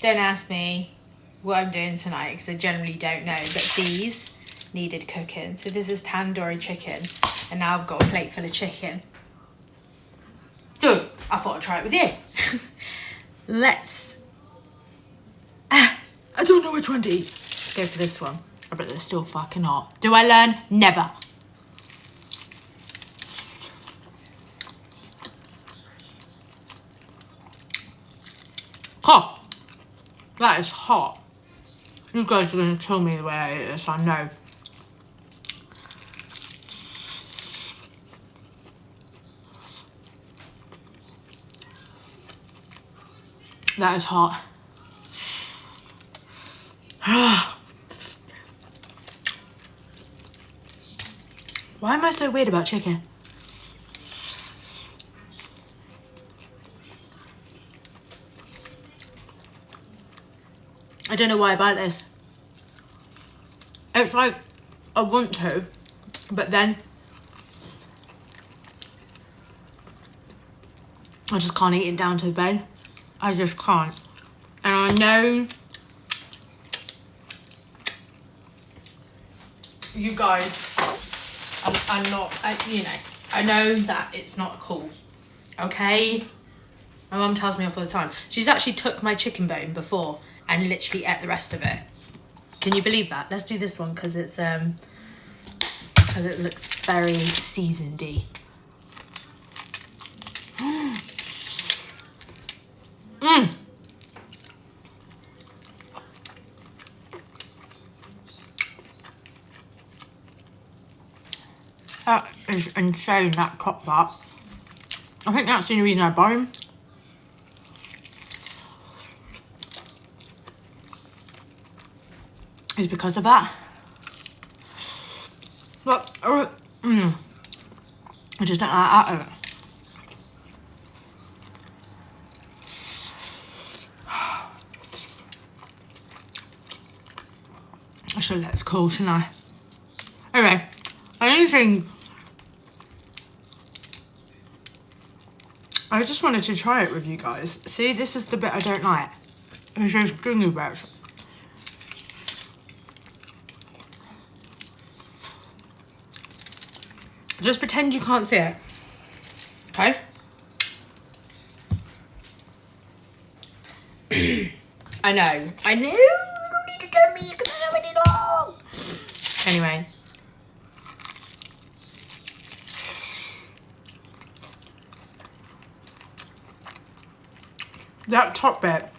don't ask me what I'm doing tonight because I generally don't know. But these needed cooking. So this is tandoori chicken. And now I've got a plate full of chicken. So I thought I'd try it with you. I don't know which one to eat. Let's go for this one. I bet they're still fucking hot. Do I learn? Never. Oh, that is hot. You guys are going to kill me the way I eat this, I know. That is hot. Why am I so weird about chicken? I don't know why I buy this. It's like I want to, but then I just can't eat it down to the bone. I just can't. And I know you guys are not, you know, I know that it's not cool, okay? My mum tells me off all the time. She's actually took my chicken bone before and literally ate the rest of it. Can you believe that? Let's do this one because it's because it looks very seasonedy. That is insane, that top part. I think that's the only reason I buy them. Is because of that. But, I just don't like that of it. I should let it cool, shouldn't I? Anyway, I just wanted to try it with you guys. See, this is the bit I don't like. It's those stringy bits. Just pretend you can't see it. Okay? I know. You don't need to tell me because I already know. Anyway. That top bit